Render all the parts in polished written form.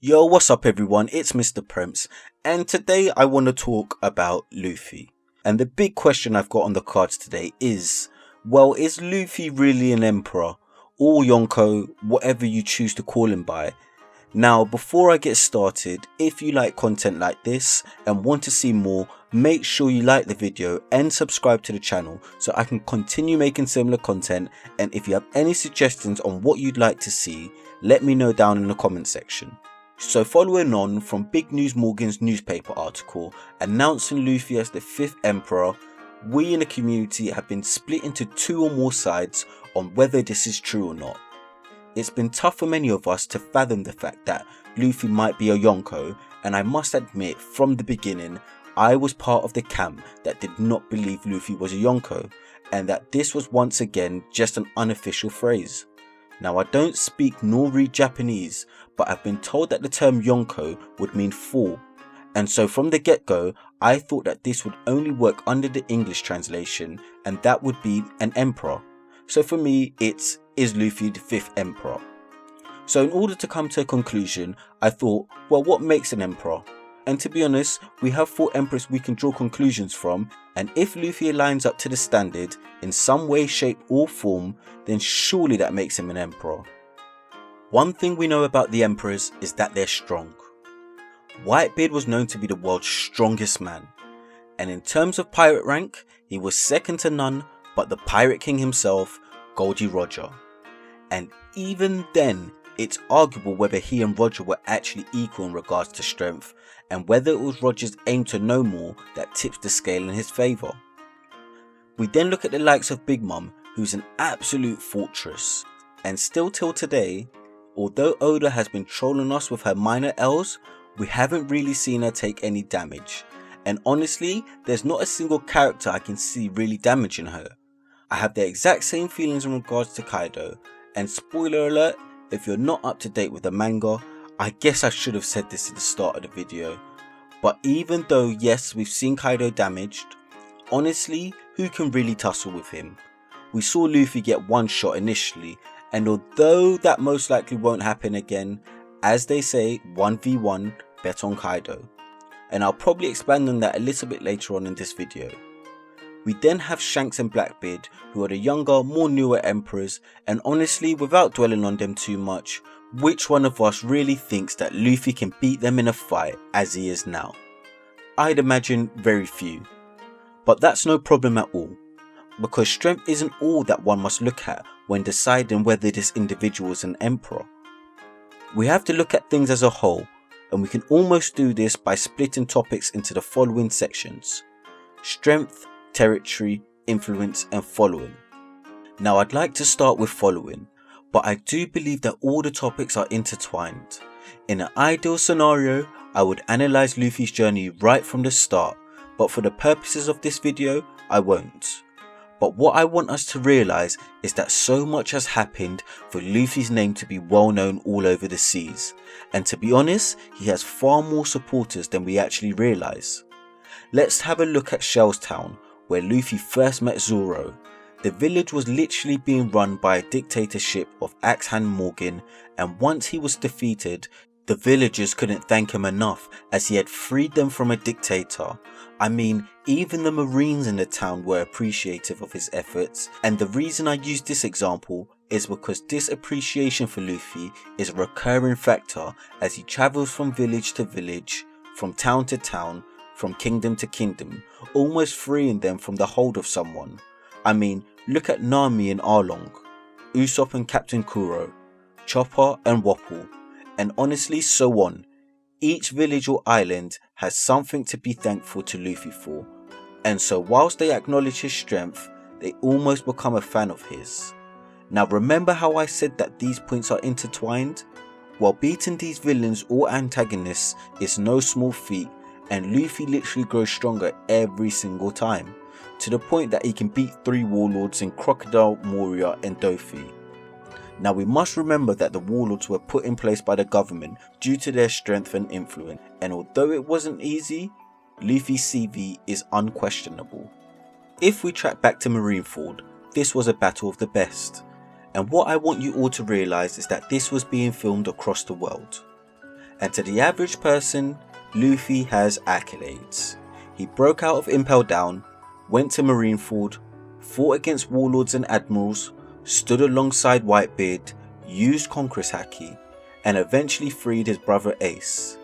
Yo, what's up everyone, it's Mr. Premps, and today I want to talk about Luffy. And the big question I've got on the cards today is, well, is Luffy really an emperor? Or Yonko, whatever you choose to call him by. Now, before I get started, if you like content like this and want to see more, make sure you like the video and subscribe to the channel so I can continue making similar content. And if you have any suggestions on what you'd like to see, let me know down in the comment section. So following on from Big News Morgan's newspaper article announcing Luffy as the 5th emperor, we in the community have been split into 2 or more sides on whether this is true or not. It's been tough for many of us to fathom the fact that Luffy might be a Yonko, and I must admit from the beginning I was part of the camp that did not believe Luffy was a Yonko, and that this was once again just an unofficial phrase. Now, I don't speak nor read Japanese, but I've been told that the term Yonko would mean 4, and so from the get-go I thought that this would only work under the English translation, and that would be an emperor. So for me it's, is Luffy the 5th emperor? So in order to come to a conclusion, I thought, well, what makes an emperor? And to be honest, we have 4 emperors we can draw conclusions from, and if Luffy aligns up to the standard in some way, shape or form, then surely that makes him an emperor. One thing we know about the emperors is that they're strong. Whitebeard was known to be the world's strongest man, and in terms of pirate rank, he was second to none but the Pirate King himself, Goldie Roger. And even then, it's arguable whether he and Roger were actually equal in regards to strength, and whether it was Roger's aim to know more that tips the scale in his favour. We then look at the likes of Big Mom, who's an absolute fortress, and still till today, although Oda has been trolling us with her minor L's, we haven't really seen her take any damage, and honestly there's not a single character I can see really damaging her. I have the exact same feelings in regards to Kaido, and spoiler alert, if you're not up to date with the manga, I guess I should have said this at the start of the video, but even though yes, we've seen Kaido damaged, honestly who can really tussle with him? We saw Luffy get one shot initially, and although that most likely won't happen again, as they say, 1v1 bet on Kaido, and I'll probably expand on that a little bit later on in this video. We then have Shanks and Blackbeard, who are the younger, more newer emperors, and honestly, without dwelling on them too much, which one of us really thinks that Luffy can beat them in a fight as he is now? I'd imagine very few. But that's no problem at all, because strength isn't all that one must look at when deciding whether this individual is an emperor. We have to look at things as a whole, and we can almost do this by splitting topics into the following sections: strength, territory, influence and following. Now I'd like to start with following, but I do believe that all the topics are intertwined. In an ideal scenario, I would analyse Luffy's journey right from the start, but for the purposes of this video, I won't. But what I want us to realise is that so much has happened for Luffy's name to be well known all over the seas, and to be honest, he has far more supporters than we actually realise. Let's have a look at Shell's Town, where Luffy first met Zoro. The village was literally being run by a dictatorship of Axe Hand Morgan, and once he was defeated, the villagers couldn't thank him enough as he had freed them from a dictator. I mean, even the marines in the town were appreciative of his efforts, and the reason I use this example is because this appreciation for Luffy is a recurring factor as he travels from village to village, from town to town, from kingdom to kingdom, almost freeing them from the hold of someone. I mean, look at Nami and Arlong, Usopp and Captain Kuro, Chopper and Wapol, and honestly so on. Each village or island has something to be thankful to Luffy for, and so whilst they acknowledge his strength, they almost become a fan of his. Now remember how I said that these points are intertwined? Well, beating these villains or antagonists is no small feat, and Luffy literally grows stronger every single time, to the point that he can beat 3 warlords in Crocodile, Moria and Dofi. Now we must remember that the warlords were put in place by the government due to their strength and influence, and although it wasn't easy, Luffy's CV is unquestionable. If we track back to Marineford, this was a battle of the best, and what I want you all to realise is that this was being filmed across the world. And to the average person, Luffy has accolades. He broke out of Impel Down, went to Marineford, fought against warlords and admirals, stood alongside Whitebeard, used Conqueror's Haki, and eventually freed his brother Ace.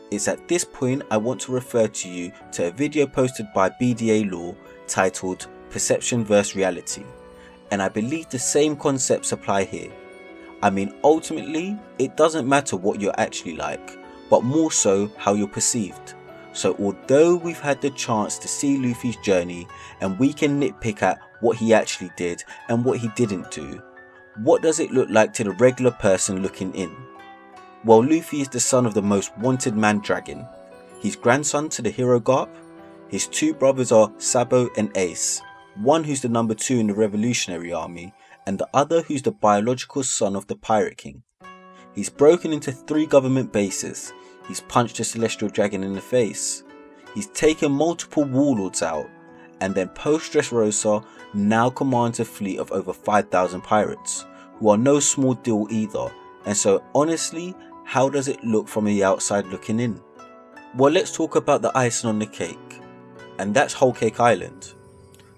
It's at this point I want to refer to you to a video posted by BDA Law titled Perception vs Reality, and I believe the same concepts apply here. I mean, ultimately, it doesn't matter what you're actually like, but more so how you're perceived. So although we've had the chance to see Luffy's journey and we can nitpick at what he actually did and what he didn't do, what does it look like to the regular person looking in? Well, Luffy is the son of the most wanted man dragon. He's grandson to the hero Garp. His two brothers are Sabo and Ace, one who's the number 2 in the Revolutionary Army and the other who's the biological son of the Pirate King. He's broken into 3 government bases. He's punched a celestial dragon in the face. He's taken multiple warlords out, and then post Dressrosa now commands a fleet of over 5,000 pirates, who are no small deal either. And so honestly, how does it look from the outside looking in? Well, let's talk about the icing on the cake, and that's Whole Cake Island.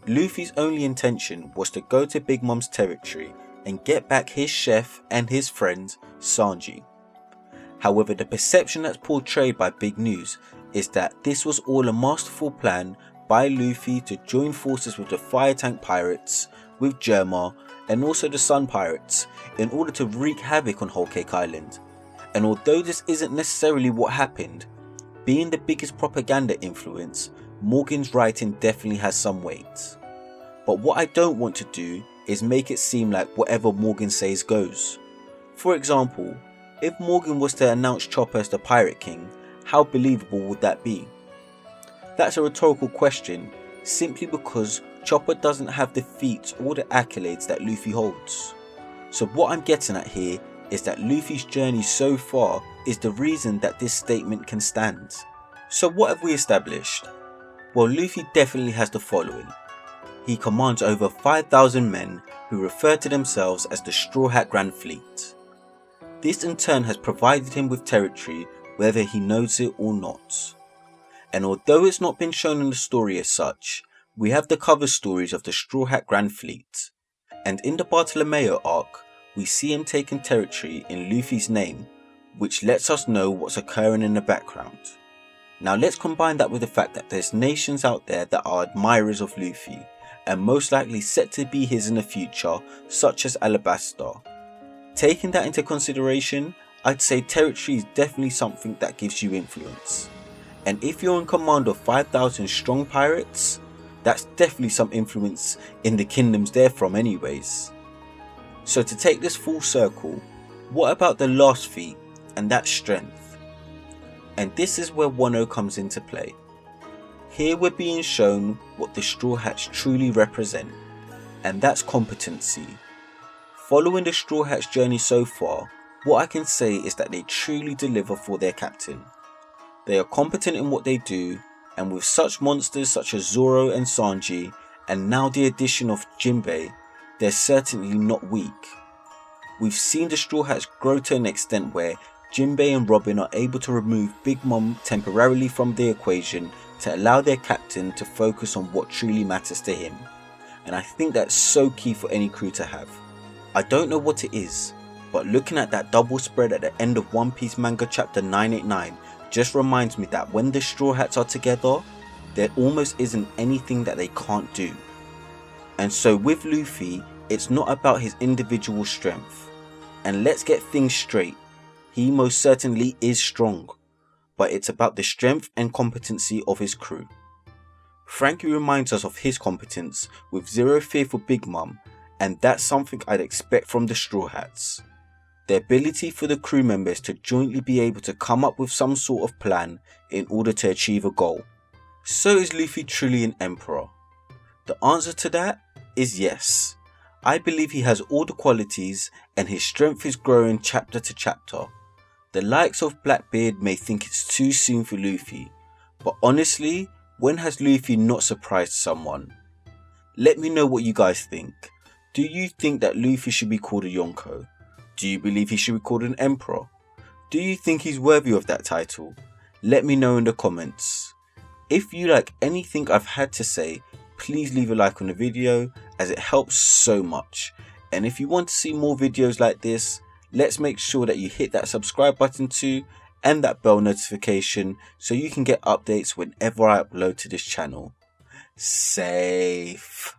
Luffy's only intention was to go to Big Mom's territory and get back his chef and his friend Sanji. However, the perception that's portrayed by Big News is that this was all a masterful plan by Luffy to join forces with the Fire Tank Pirates, with Germa, and also the Sun Pirates in order to wreak havoc on Whole Cake Island. And although this isn't necessarily what happened, being the biggest propaganda influence, Morgan's writing definitely has some weight. But what I don't want to do is make it seem like whatever Morgan says goes. For example, if Morgan was to announce Chopper as the Pirate King, how believable would that be? That's a rhetorical question, simply because Chopper doesn't have the feats or the accolades that Luffy holds. So what I'm getting at here is that Luffy's journey so far is the reason that this statement can stand. So what have we established? Well, Luffy definitely has the following. He commands over 5,000 men who refer to themselves as the Straw Hat Grand Fleet. This in turn has provided him with territory whether he knows it or not. And although it's not been shown in the story as such, we have the cover stories of the Straw Hat Grand Fleet. And in the Bartolomeo arc, we see him taking territory in Luffy's name, which lets us know what's occurring in the background. Now let's combine that with the fact that there's nations out there that are admirers of Luffy, and most likely set to be his in the future, such as Alabasta. Taking that into consideration, I'd say territory is definitely something that gives you influence. And if you're in command of 5,000 strong pirates, that's definitely some influence in the kingdoms they're from anyways. So to take this full circle, what about the last feat, and that's strength? And this is where Wano comes into play. Here we're being shown what the Straw Hats truly represent, and that's competency. Following the Straw Hats journey so far, what I can say is that they truly deliver for their captain. They are competent in what they do, and with such monsters such as Zoro and Sanji, and now the addition of Jinbei, they're certainly not weak. We've seen the Straw Hats grow to an extent where Jinbei and Robin are able to remove Big Mom temporarily from the equation to allow their captain to focus on what truly matters to him. And I think that's so key for any crew to have. I don't know what it is, but looking at that double spread at the end of One Piece manga chapter 989 just reminds me that when the Straw Hats are together, there almost isn't anything that they can't do. And so with Luffy, it's not about his individual strength. And let's get things straight, he most certainly is strong, but it's about the strength and competency of his crew. Frankie reminds us of his competence with zero fear for Big Mom, and that's something I'd expect from the Straw Hats. The ability for the crew members to jointly be able to come up with some sort of plan in order to achieve a goal. So is Luffy truly an emperor? The answer to that is yes. I believe he has all the qualities and his strength is growing chapter to chapter. The likes of Blackbeard may think it's too soon for Luffy, but honestly, when has Luffy not surprised someone? Let me know what you guys think. Do you think that Luffy should be called a Yonko? Do you believe he should be called an emperor? Do you think he's worthy of that title? Let me know in the comments. If you like anything I've had to say, please leave a like on the video as it helps so much. And if you want to see more videos like this, let's make sure that you hit that subscribe button too and that bell notification so you can get updates whenever I upload to this channel. Safe.